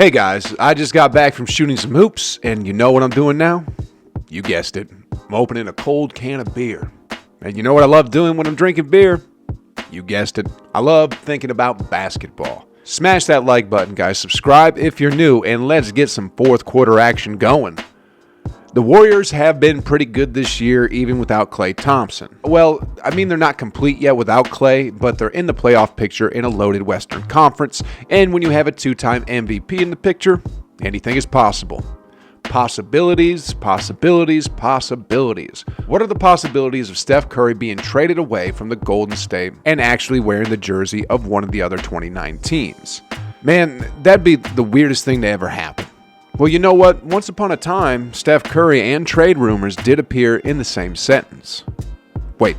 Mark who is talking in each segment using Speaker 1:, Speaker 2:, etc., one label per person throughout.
Speaker 1: Hey guys, I just got back from shooting some hoops, and you know what I'm doing now? You guessed it. I'm opening a cold can of beer. And you know what I love doing when I'm drinking beer? You guessed it. I love thinking about basketball. Smash that like button, guys. Subscribe if you're new, and let's get some fourth quarter action going. The Warriors have been pretty good this year, even without Klay Thompson. Well, I mean, they're not complete yet without Klay, but they're in the playoff picture in a loaded Western Conference. And when you have a two-time MVP in the picture, anything is possible. Possibilities, possibilities, possibilities. What are the possibilities of Steph Curry being traded away from the Golden State and actually wearing the jersey of one of the other 29 teams? Man, that'd be the weirdest thing to ever happen. Well, you know what? Once upon a time, Steph Curry and trade rumors did appear in the same sentence. Wait.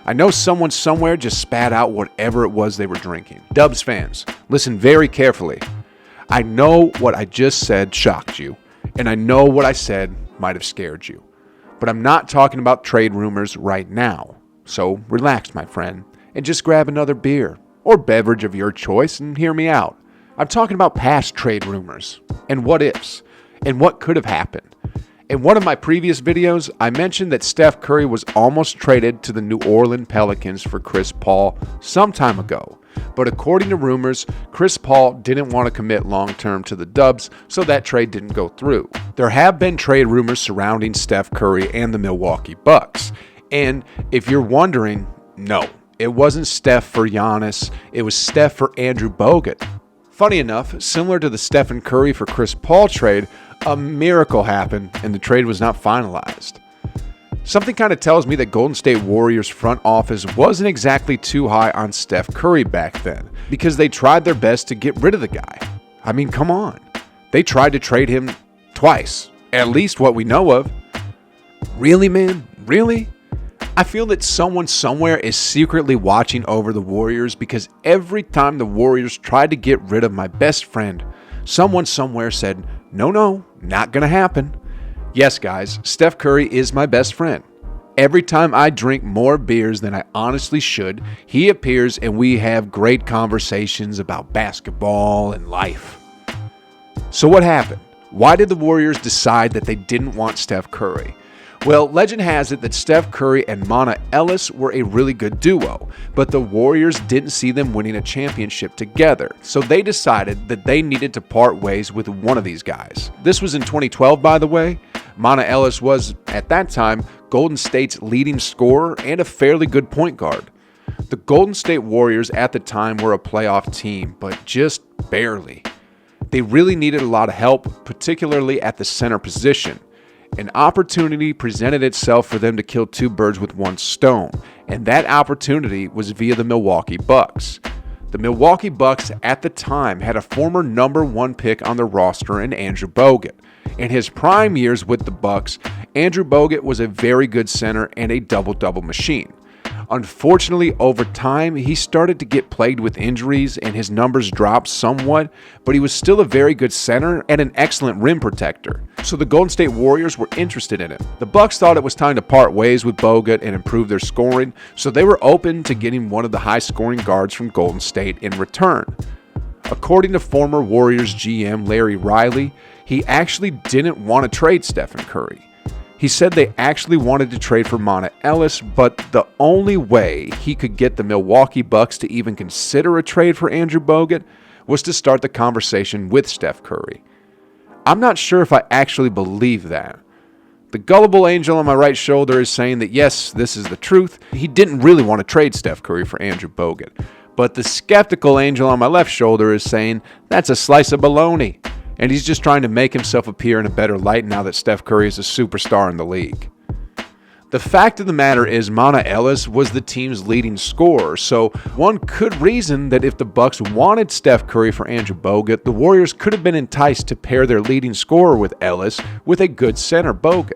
Speaker 1: I know someone somewhere just spat out whatever it was they were drinking. Dubs fans, listen very carefully. I know what I just said shocked you, and I know what I said might have scared you. But I'm not talking about trade rumors right now. So relax, my friend, and just grab another beer or beverage of your choice and hear me out. I'm talking about past trade rumors and what ifs and what could have happened. In one of my previous videos, I mentioned that Steph Curry was almost traded to the New Orleans Pelicans for Chris Paul some time ago. But according to rumors, Chris Paul didn't want to commit long-term to the Dubs, so that trade didn't go through. There have been trade rumors surrounding Steph Curry and the Milwaukee Bucks. And if you're wondering, no, it wasn't Steph for Giannis, it was Steph for Andrew Bogut. Funny enough, similar to the Stephen Curry for Chris Paul trade, a miracle happened and the trade was not finalized. Something kind of tells me that Golden State Warriors front office wasn't exactly too high on Steph Curry back then because they tried their best to get rid of the guy. I mean, come on. They tried to trade him twice, at least what we know of. Really, man? Really? I feel that someone somewhere is secretly watching over the Warriors because every time the Warriors tried to get rid of my best friend, someone somewhere said, no, not gonna happen. Yes, guys, Steph Curry is my best friend. Every time I drink more beers than I honestly should, he appears and we have great conversations about basketball and life. So what happened? Why did the Warriors decide that they didn't want Steph Curry? Well, legend has it that Steph Curry and Monta Ellis were a really good duo, but the Warriors didn't see them winning a championship together, so they decided that they needed to part ways with one of these guys. This was in 2012, by the way. Monta Ellis was, at that time, Golden State's leading scorer and a fairly good point guard. The Golden State Warriors at the time were a playoff team, but just barely. They really needed a lot of help, particularly at the center position. An opportunity presented itself for them to kill two birds with one stone, and that opportunity was via the Milwaukee Bucks. The Milwaukee Bucks at the time had a former number one pick on their roster in Andrew Bogut. In his prime years with the Bucks, Andrew Bogut was a very good center and a double-double machine. Unfortunately, over time, he started to get plagued with injuries and his numbers dropped somewhat, but he was still a very good center and an excellent rim protector. So the Golden State Warriors were interested in him. The Bucks thought it was time to part ways with Bogut and improve their scoring, so they were open to getting one of the high-scoring guards from Golden State in return. According to former Warriors GM Larry Riley, he actually didn't want to trade Stephen Curry. He said they actually wanted to trade for Monta Ellis, but the only way he could get the Milwaukee Bucks to even consider a trade for Andrew Bogut was to start the conversation with Steph Curry. I'm not sure if I actually believe that. The gullible angel on my right shoulder is saying that yes, this is the truth. He didn't really want to trade Steph Curry for Andrew Bogut. But the skeptical angel on my left shoulder is saying that's a slice of baloney. And he's just trying to make himself appear in a better light now that Steph Curry is a superstar in the league. The fact of the matter is Monta Ellis was the team's leading scorer, so one could reason that if the Bucks wanted Steph Curry for Andrew Bogut, the Warriors could have been enticed to pair their leading scorer with Ellis with a good center, Bogut.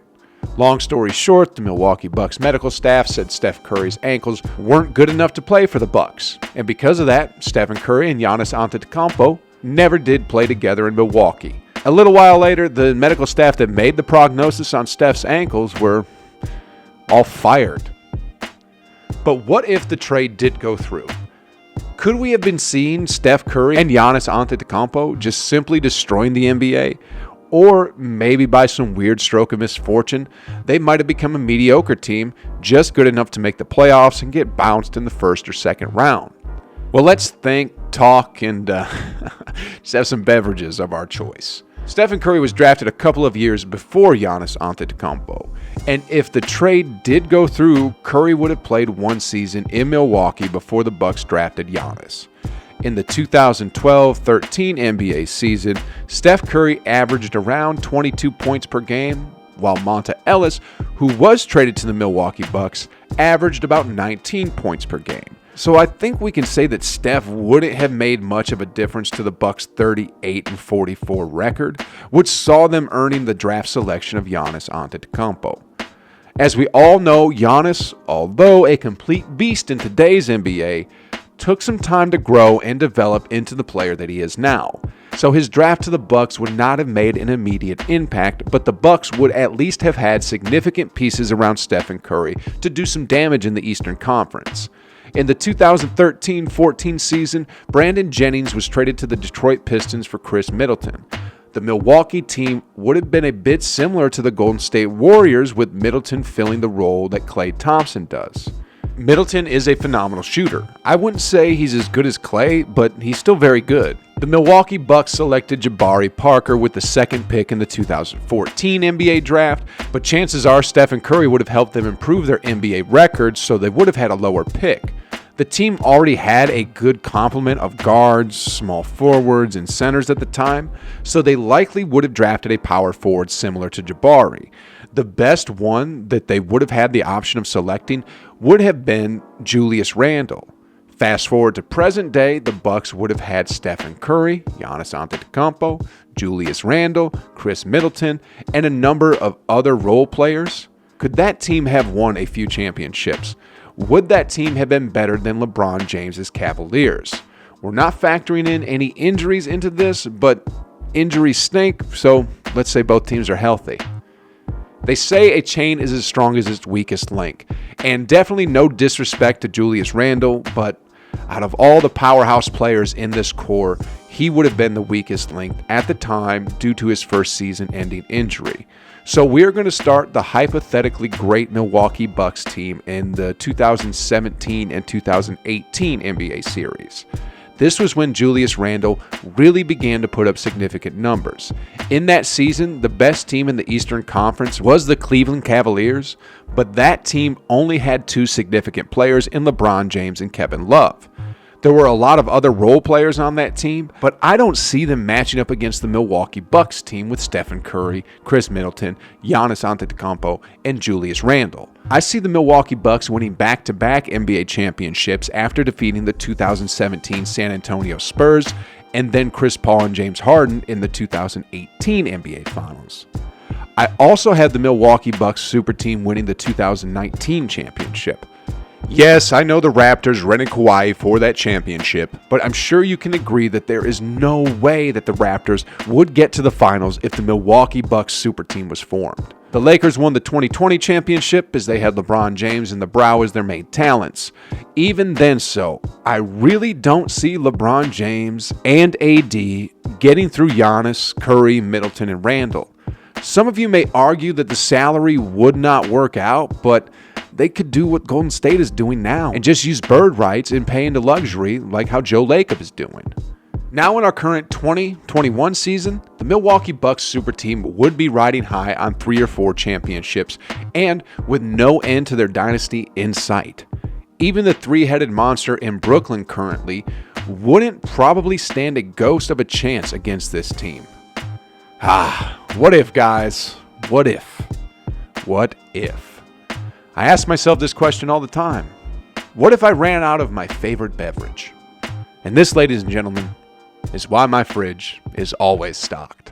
Speaker 1: Long story short, the Milwaukee Bucks medical staff said Steph Curry's ankles weren't good enough to play for the Bucks, and because of that, Stephen Curry and Giannis Antetokounmpo never did play together in Milwaukee. A little while later, the medical staff that made the prognosis on Steph's ankles were all fired. But what if the trade did go through? Could we have been seeing Steph Curry and Giannis Antetokounmpo just simply destroying the NBA? Or maybe by some weird stroke of misfortune, they might have become a mediocre team, just good enough to make the playoffs and get bounced in the first or second round. Well, let's think, talk, and just have some beverages of our choice. Stephen Curry was drafted a couple of years before Giannis Antetokounmpo, and if the trade did go through, Curry would have played one season in Milwaukee before the Bucks drafted Giannis. In the 2012-13 NBA season, Steph Curry averaged around 22 points per game, while Monta Ellis, who was traded to the Milwaukee Bucks, averaged about 19 points per game. So I think we can say that Steph wouldn't have made much of a difference to the Bucks' 38-44 record, which saw them earning the draft selection of Giannis Antetokounmpo. As we all know, Giannis, although a complete beast in today's NBA, took some time to grow and develop into the player that he is now. So his draft to the Bucks would not have made an immediate impact, but the Bucks would at least have had significant pieces around Stephen Curry to do some damage in the Eastern Conference. In the 2013-14 season, Brandon Jennings was traded to the Detroit Pistons for Chris Middleton. The Milwaukee team would have been a bit similar to the Golden State Warriors, with Middleton filling the role that Klay Thompson does. Middleton is a phenomenal shooter. I wouldn't say he's as good as Klay, but he's still very good. The Milwaukee Bucks selected Jabari Parker with the second pick in the 2014 NBA draft, but chances are Stephen Curry would have helped them improve their NBA records, so they would have had a lower pick. The team already had a good complement of guards, small forwards, and centers at the time, so they likely would have drafted a power forward similar to Jabari. The best one that they would have had the option of selecting would have been Julius Randle. Fast forward to present day, the Bucks would have had Stephen Curry, Giannis Antetokounmpo, Julius Randle, Chris Middleton, and a number of other role players. Could that team have won a few championships? Would that team have been better than LeBron James's Cavaliers? We're not factoring in any injuries into this, but injuries stink, so let's say both teams are healthy. They say a chain is as strong as its weakest link, and definitely no disrespect to Julius Randle, but out of all the powerhouse players in this core, he would have been the weakest link at the time due to his first season-ending injury. So we're going to start the hypothetically great Milwaukee Bucks team in the 2017 and 2018 NBA series. This was when Julius Randle really began to put up significant numbers. In that season, the best team in the Eastern Conference was the Cleveland Cavaliers, but that team only had two significant players in LeBron James and Kevin Love. There were a lot of other role players on that team, but I don't see them matching up against the Milwaukee Bucks team with Stephen Curry, Chris Middleton, Giannis Antetokounmpo, and Julius Randle. I see the Milwaukee Bucks winning back-to-back NBA championships after defeating the 2017 San Antonio Spurs and then Chris Paul and James Harden in the 2018 NBA Finals. I also had the Milwaukee Bucks super team winning the 2019 championship. Yes, I know the Raptors rented Kawhi for that championship, but I'm sure you can agree that there is no way that the Raptors would get to the finals if the Milwaukee Bucks super team was formed. The Lakers won the 2020 championship as they had LeBron James and the Brow as their main talents. Even then I really don't see LeBron James and AD getting through Giannis, Curry, Middleton, and Randle. Some of you may argue that the salary would not work out, but they could do what Golden State is doing now and just use bird rights and pay into luxury like how Joe Lacob is doing. Now in our current 2021 season, the Milwaukee Bucks super team would be riding high on 3 or 4 championships and with no end to their dynasty in sight. Even the three-headed monster in Brooklyn currently wouldn't probably stand a ghost of a chance against this team. What if, guys? What if? What if? I ask myself this question all the time. What if I ran out of my favorite beverage? And this, ladies and gentlemen, is why my fridge is always stocked.